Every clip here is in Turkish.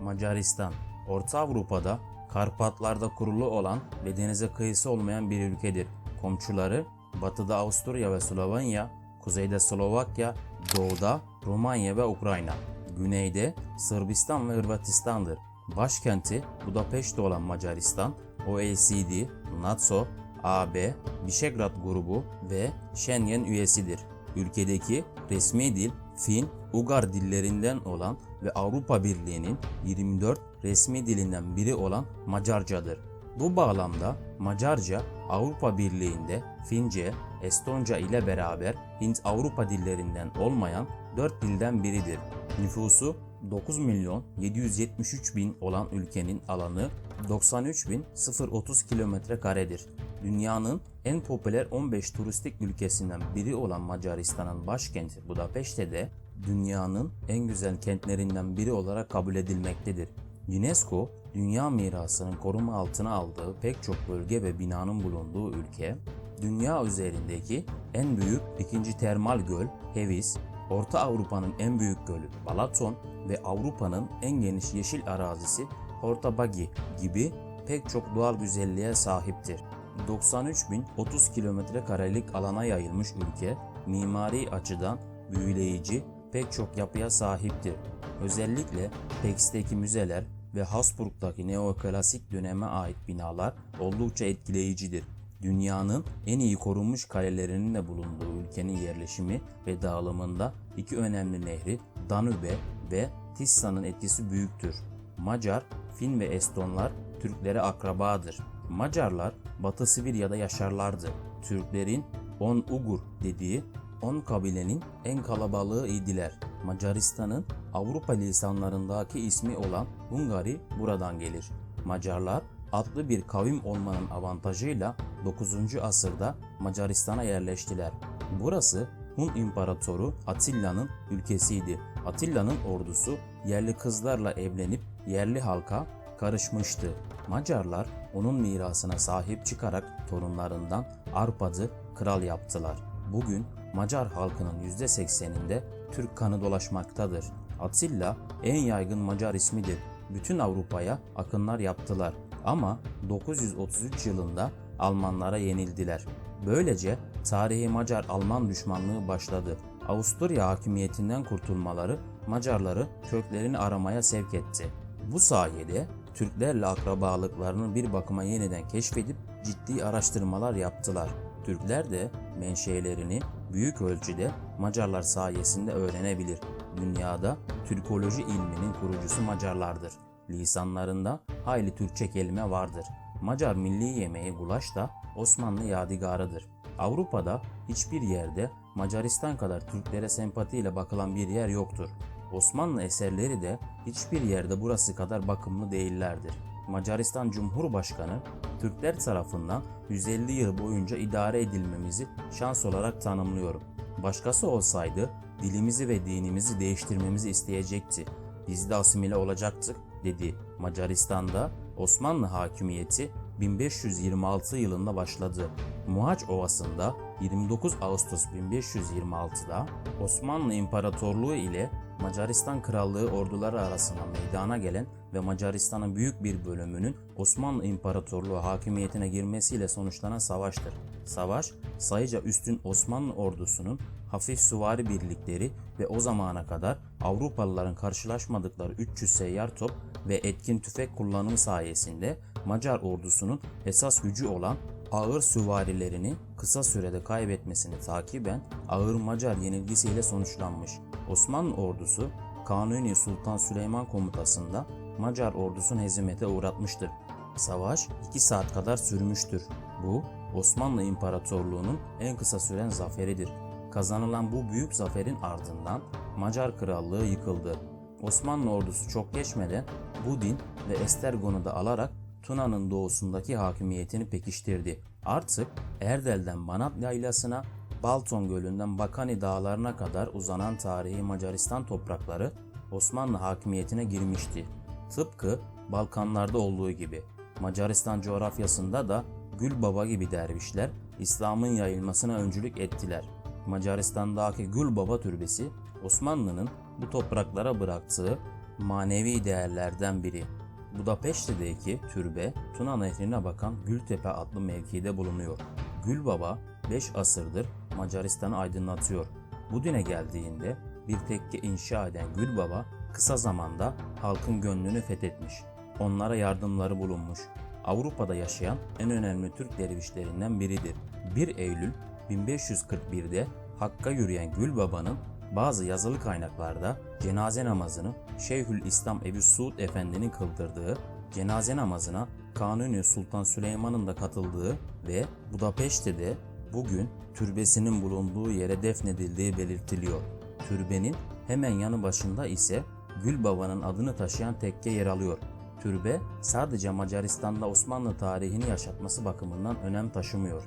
Macaristan, Orta Avrupa'da Karpatlarda kurulu olan ve denize kıyısı olmayan bir ülkedir. Komşuları batıda Avusturya ve Slovenya, kuzeyde Slovakya, doğuda Romanya ve Ukrayna, güneyde Sırbistan ve Hırvatistan'dır. Başkenti Budapeşte olan Macaristan, OECD, NATO, AB, Visegrad grubu ve Schengen üyesidir. Ülkedeki resmi dil Fin-Ugar dillerinden olan ve Avrupa Birliği'nin 24 resmi dilinden biri olan Macarcadır. Bu bağlamda Macarca Avrupa Birliği'nde Fince, Estonca ile beraber Hint-Avrupa dillerinden olmayan 4 dilden biridir. Nüfusu 9.773.000 olan ülkenin alanı 93.030 km²'dir. Dünyanın en popüler 15 turistik ülkesinden biri olan Macaristan'ın başkenti Budapeşte'de dünyanın en güzel kentlerinden biri olarak kabul edilmektedir. UNESCO, Dünya Mirası'nın koruma altına aldığı pek çok bölge ve binanın bulunduğu ülke, dünya üzerindeki en büyük ikinci termal göl Hevis, Orta Avrupa'nın en büyük gölü Balaton ve Avrupa'nın en geniş yeşil arazisi Hortobagi gibi pek çok doğal güzelliğe sahiptir. 93.030 km² alana yayılmış ülke, mimari açıdan büyüleyici pek çok yapıya sahiptir. Özellikle Paris'teki müzeler ve Habsburg'daki neoklasik döneme ait binalar oldukça etkileyicidir. Dünyanın en iyi korunmuş kalelerinin de bulunduğu ülkenin yerleşimi ve dağılımında iki önemli nehri Danube ve Tisa'nın etkisi büyüktür. Macar, Fin ve Estonlar Türklere akrabadır. Macarlar Batı Sibirya'da yaşarlardı. Türklerin On-Ugur dediği 10 kabilenin en kalabalığı idiler. Macaristan'ın Avrupa lisanlarındaki ismi olan Hungari buradan gelir. Macarlar adlı bir kavim olmanın avantajıyla 9. asırda Macaristan'a yerleştiler. Burası Hun İmparatoru Atilla'nın ülkesiydi. Atilla'nın ordusu yerli kızlarla evlenip yerli halka karışmıştı. Macarlar onun mirasına sahip çıkarak torunlarından Arpad'ı kral yaptılar. Bugün Macar halkının %80'inde Türk kanı dolaşmaktadır. Atilla en yaygın Macar ismidir. Bütün Avrupa'ya akınlar yaptılar ama 933 yılında Almanlara yenildiler. Böylece tarihi Macar-Alman düşmanlığı başladı. Avusturya hakimiyetinden kurtulmaları Macarları köklerini aramaya sevk etti. Bu sayede Türklerle akrabalıklarını bir bakıma yeniden keşfedip ciddi araştırmalar yaptılar. Türkler de menşelerini büyük ölçüde Macarlar sayesinde öğrenebilir. Dünyada Türkoloji ilminin kurucusu Macarlardır. Lisanlarında hayli Türkçe kelime vardır. Macar milli yemeği gulaş da Osmanlı yadigarıdır. Avrupa'da hiçbir yerde Macaristan kadar Türklere sempatiyle bakılan bir yer yoktur. Osmanlı eserleri de hiçbir yerde burası kadar bakımlı değillerdir. Macaristan Cumhurbaşkanı, Türkler tarafından 150 yıl boyunca idare edilmemizi şans olarak tanımlıyorum. Başkası olsaydı dilimizi ve dinimizi değiştirmemizi isteyecekti. Biz de asimile olacaktık, dedi. Macaristan'da Osmanlı hakimiyeti 1526 yılında başladı. Muhaç Ovası'nda 29 Ağustos 1526'da Osmanlı İmparatorluğu ile Macaristan Krallığı orduları arasında meydana gelen ve Macaristan'ın büyük bir bölümünün Osmanlı İmparatorluğu hakimiyetine girmesiyle sonuçlanan savaştır. Savaş, sayıca üstün Osmanlı ordusunun hafif süvari birlikleri ve o zamana kadar Avrupalıların karşılaşmadıkları 300 seyyar top ve etkin tüfek kullanımı sayesinde Macar ordusunun esas gücü olan ağır süvarilerini kısa sürede kaybetmesini takiben ağır Macar yenilgisiyle sonuçlanmış. Osmanlı ordusu Kanuni Sultan Süleyman komutasında Macar ordusunu hezimete uğratmıştır. Savaş 2 saat kadar sürmüştür. Bu Osmanlı İmparatorluğu'nun en kısa süren zaferidir. Kazanılan bu büyük zaferin ardından Macar Krallığı yıkıldı. Osmanlı ordusu çok geçmeden Budin ve Esztergom'u da alarak Tuna'nın doğusundaki hakimiyetini pekiştirdi. Artık Erdel'den Banat Yaylası'na, Balton Gölü'nden Bakani Dağları'na kadar uzanan tarihi Macaristan toprakları Osmanlı hakimiyetine girmişti. Tıpkı Balkanlarda olduğu gibi Macaristan coğrafyasında da Gülbaba gibi dervişler İslam'ın yayılmasına öncülük ettiler. Macaristan'daki Gülbaba türbesi Osmanlı'nın bu topraklara bıraktığı manevi değerlerden biri. Budapeşte'deki türbe Tuna Nehri'ne bakan Gültepe adlı mevkide bulunuyor. Gülbaba 5 asırdır Macaristan'ı aydınlatıyor. Budin'e geldiğinde bir tekke inşa eden Gülbaba kısa zamanda halkın gönlünü fethetmiş. Onlara yardımları bulunmuş. Avrupa'da yaşayan en önemli Türk dervişlerinden biridir. 1 Eylül 1541'de Hakk'a yürüyen Gülbaba'nın bazı yazılı kaynaklarda cenaze namazını Şeyhülislam Ebu Suud Efendi'nin kıldırdığı, cenaze namazına Kanuni Sultan Süleyman'ın da katıldığı ve Budapeşte'de bugün türbesinin bulunduğu yere defnedildiği belirtiliyor. Türbenin hemen yanı başında ise Gülbaba'nın adını taşıyan tekke yer alıyor. Türbe sadece Macaristan'da Osmanlı tarihini yaşatması bakımından önem taşımıyor.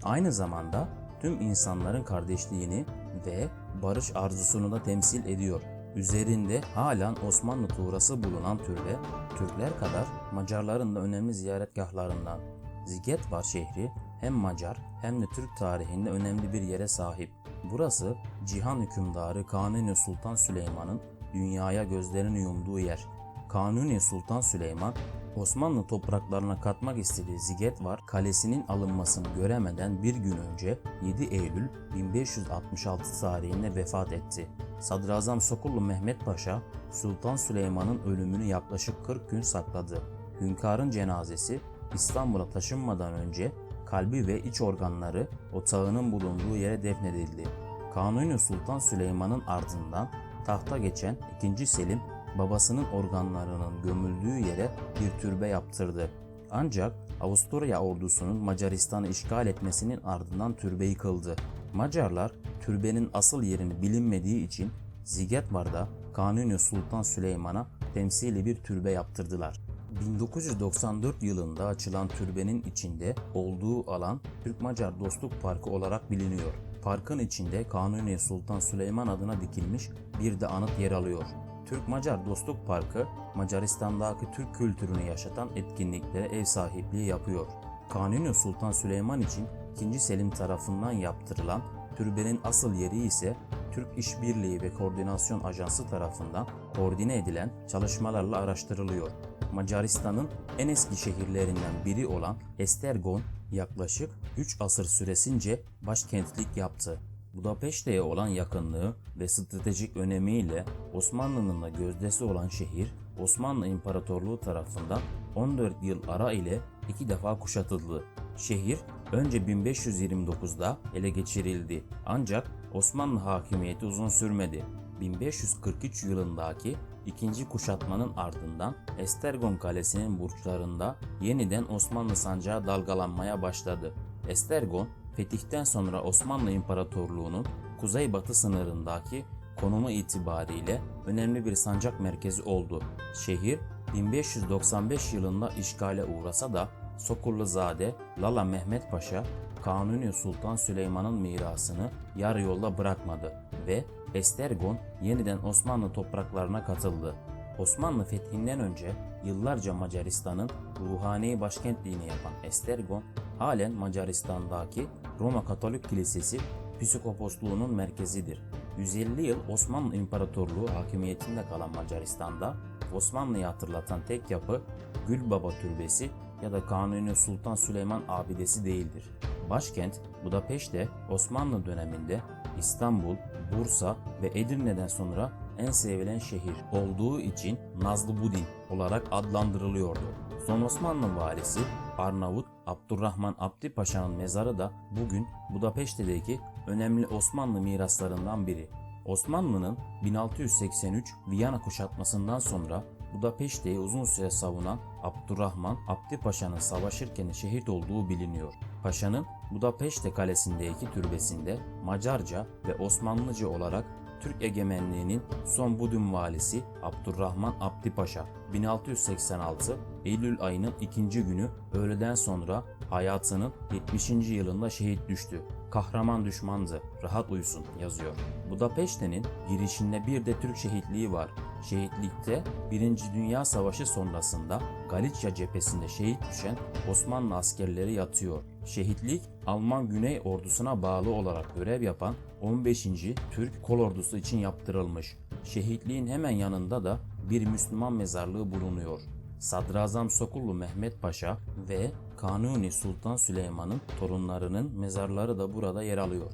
Aynı zamanda tüm insanların kardeşliğini ve barış arzusunu da temsil ediyor. Üzerinde halen Osmanlı tuğrası bulunan türbe, Türkler kadar Macarların da önemli ziyaretgahlarından. Zigetvar şehri hem Macar hem de Türk tarihinde önemli bir yere sahip. Burası cihan hükümdarı Kanuni Sultan Süleyman'ın dünyaya gözlerini yumduğu yer. Kanuni Sultan Süleyman, Osmanlı topraklarına katmak istediği Zigetvar kalesinin alınmasını göremeden bir gün önce 7 Eylül 1566 tarihinde vefat etti. Sadrazam Sokullu Mehmet Paşa, Sultan Süleyman'ın ölümünü yaklaşık 40 gün sakladı. Hünkârın cenazesi İstanbul'a taşınmadan önce kalbi ve iç organları otağının bulunduğu yere defnedildi. Kanuni Sultan Süleyman'ın ardından tahta geçen 2. Selim, babasının organlarının gömüldüğü yere bir türbe yaptırdı. Ancak Avusturya ordusunun Macaristan'ı işgal etmesinin ardından türbe yıkıldı. Macarlar türbenin asıl yerini bilinmediği için Zigetvar'da Kanuni Sultan Süleyman'a temsili bir türbe yaptırdılar. 1994 yılında açılan türbenin içinde olduğu alan Türk-Macar Dostluk Parkı olarak biliniyor. Parkın içinde Kanuni Sultan Süleyman adına dikilmiş bir de anıt yer alıyor. Türk-Macar Dostluk Parkı, Macaristan'daki Türk kültürünü yaşatan etkinliklere ev sahipliği yapıyor. Kanuni Sultan Süleyman için 2. Selim tarafından yaptırılan türbenin asıl yeri ise Türk İşbirliği ve Koordinasyon Ajansı tarafından koordine edilen çalışmalarla araştırılıyor. Macaristan'ın en eski şehirlerinden biri olan Esztergom yaklaşık 3 asır süresince başkentlik yaptı. Budapeşte'ye olan yakınlığı ve stratejik önemiyle Osmanlı'nın da gözdesi olan şehir, Osmanlı İmparatorluğu tarafından 14 yıl ara ile 2 defa kuşatıldı. Şehir önce 1529'da ele geçirildi ancak Osmanlı hakimiyeti uzun sürmedi. 1543 yılındaki ikinci kuşatmanın ardından Esztergom Kalesi'nin burçlarında yeniden Osmanlı sancağı dalgalanmaya başladı. Esztergom, fetihten sonra Osmanlı İmparatorluğu'nun kuzeybatı sınırındaki konumu itibariyle önemli bir sancak merkezi oldu. Şehir 1595 yılında işgale uğrasa da Sokulluzade Lala Mehmet Paşa Kanuni Sultan Süleyman'ın mirasını yarı yolda bırakmadı ve Esztergom yeniden Osmanlı topraklarına katıldı. Osmanlı fethinden önce yıllarca Macaristan'ın ruhani başkentliğini yapan Esztergom, halen Macaristan'daki Roma Katolik Kilisesi Psikoposluğu'nun merkezidir. 150 yıl Osmanlı İmparatorluğu hakimiyetinde kalan Macaristan'da Osmanlı'yı hatırlatan tek yapı Gülbaba Türbesi ya da Kanuni Sultan Süleyman Abidesi değildir. Başkent Budapeşte Osmanlı döneminde İstanbul, Bursa ve Edirne'den sonra en sevilen şehir olduğu için Nazlı Budin olarak adlandırılıyordu. Son Osmanlı valisi Arnavut Abdurrahman Abdi Paşa'nın mezarı da bugün Budapeşte'deki önemli Osmanlı miraslarından biri. Osmanlı'nın 1683 Viyana kuşatmasından sonra Budapeşte'yi uzun süre savunan Abdurrahman Abdi Paşa'nın savaşırken şehit olduğu biliniyor. Paşa'nın Budapeşte Kalesi'ndeki türbesinde Macarca ve Osmanlıca olarak Türk egemenliğinin son Budin valisi Abdurrahman Abdi Paşa 1686 Eylül ayının 2. günü öğleden sonra hayatının 70. yılında şehit düştü. Kahraman düşmandı, rahat uyusun yazıyor. Budapeşte'nin girişinde bir de Türk şehitliği var. Şehitlikte 1. Dünya Savaşı sonrasında Galicia cephesinde şehit düşen Osmanlı askerleri yatıyor. Şehitlik Alman Güney Ordusu'na bağlı olarak görev yapan 15. Türk Kolordusu için yaptırılmış. Şehitliğin hemen yanında da bir Müslüman mezarlığı bulunuyor. Sadrazam Sokullu Mehmet Paşa ve Kanuni Sultan Süleyman'ın torunlarının mezarları da burada yer alıyor.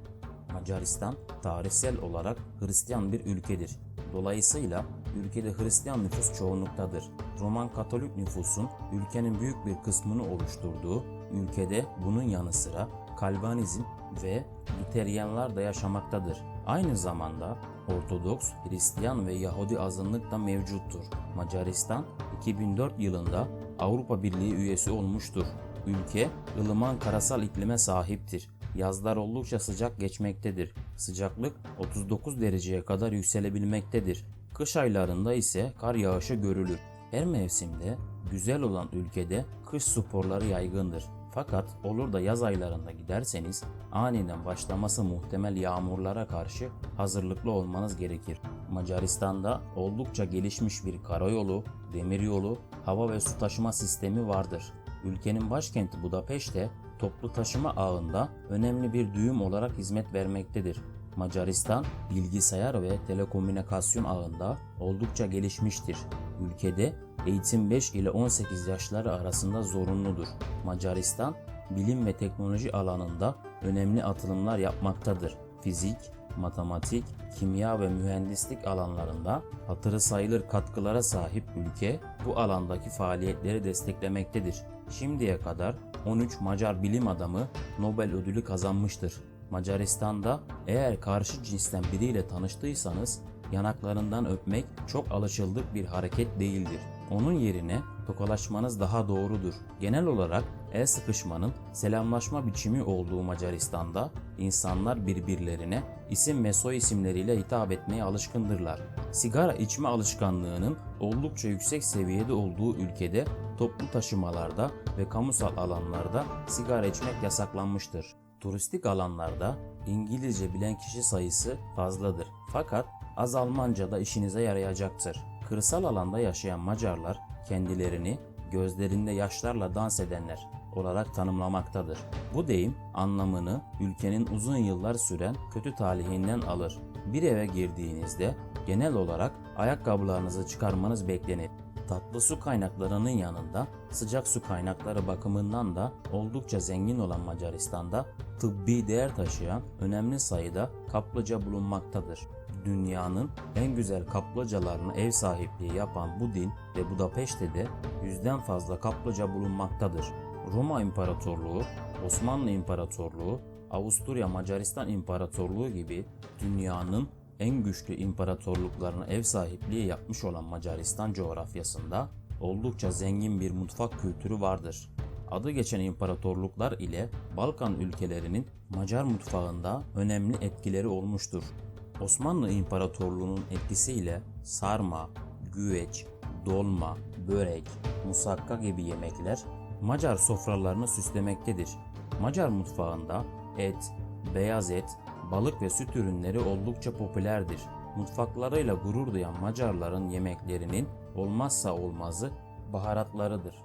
Macaristan tarihsel olarak Hristiyan bir ülkedir. Dolayısıyla ülkede Hristiyan nüfus çoğunluktadır. Roman Katolik nüfusun ülkenin büyük bir kısmını oluşturduğu ülkede bunun yanı sıra Kalvanizm ve Lüteryenler de yaşamaktadır. Aynı zamanda Ortodoks, Hristiyan ve Yahudi azınlık da mevcuttur. Macaristan 2004 yılında Avrupa Birliği üyesi olmuştur. Ülke ılıman karasal iklime sahiptir. Yazlar oldukça sıcak geçmektedir. Sıcaklık 39 dereceye kadar yükselebilmektedir. Kış aylarında ise kar yağışı görülür. Her mevsimde güzel olan ülkede kış sporları yaygındır. Fakat olur da yaz aylarında giderseniz aniden başlaması muhtemel yağmurlara karşı hazırlıklı olmanız gerekir. Macaristan'da oldukça gelişmiş bir karayolu, demiryolu, hava ve su taşıma sistemi vardır. Ülkenin başkenti Budapeşte toplu taşıma ağında önemli bir düğüm olarak hizmet vermektedir. Macaristan bilgisayar ve telekomünikasyon ağında oldukça gelişmiştir. Ülkede eğitim 5 ile 18 yaşları arasında zorunludur. Macaristan bilim ve teknoloji alanında önemli atılımlar yapmaktadır. Fizik, matematik, kimya ve mühendislik alanlarında hatırı sayılır katkılara sahip ülke bu alandaki faaliyetleri desteklemektedir. Şimdiye kadar 13 Macar bilim adamı Nobel ödülü kazanmıştır. Macaristan'da eğer karşı cinsten biriyle tanıştıysanız yanaklarından öpmek çok alışıldık bir hareket değildir. Onun yerine tokalaşmanız daha doğrudur. Genel olarak el sıkışmanın selamlaşma biçimi olduğu Macaristan'da insanlar birbirlerine isim ve soy isimleriyle hitap etmeye alışkındırlar. Sigara içme alışkanlığının oldukça yüksek seviyede olduğu ülkede toplu taşımalarda ve kamusal alanlarda sigara içmek yasaklanmıştır. Turistik alanlarda İngilizce bilen kişi sayısı fazladır. Fakat az Almanca da işinize yarayacaktır. Kırsal alanda yaşayan Macarlar kendilerini gözlerinde yaşlarla dans edenler olarak tanımlamaktadır. Bu deyim anlamını ülkenin uzun yıllar süren kötü talihinden alır. Bir eve girdiğinizde genel olarak ayakkabılarınızı çıkarmanız beklenir. Tatlı su kaynaklarının yanında sıcak su kaynakları bakımından da oldukça zengin olan Macaristan'da tıbbi değer taşıyan önemli sayıda kaplıca bulunmaktadır. Dünyanın en güzel kaplıcalarına ev sahipliği yapan Budin ve Budapeşte'de 100'den fazla kaplıca bulunmaktadır. Roma İmparatorluğu, Osmanlı İmparatorluğu, Avusturya Macaristan İmparatorluğu gibi dünyanın en güçlü imparatorluklarına ev sahipliği yapmış olan Macaristan coğrafyasında oldukça zengin bir mutfak kültürü vardır. Adı geçen imparatorluklar ile Balkan ülkelerinin Macar mutfağında önemli etkileri olmuştur. Osmanlı İmparatorluğu'nun etkisiyle sarma, güveç, dolma, börek, musakka gibi yemekler Macar sofralarını süslemektedir. Macar mutfağında et, beyaz et, balık ve süt ürünleri oldukça popülerdir. Mutfaklarıyla gurur duyan Macarların yemeklerinin olmazsa olmazı baharatlarıdır.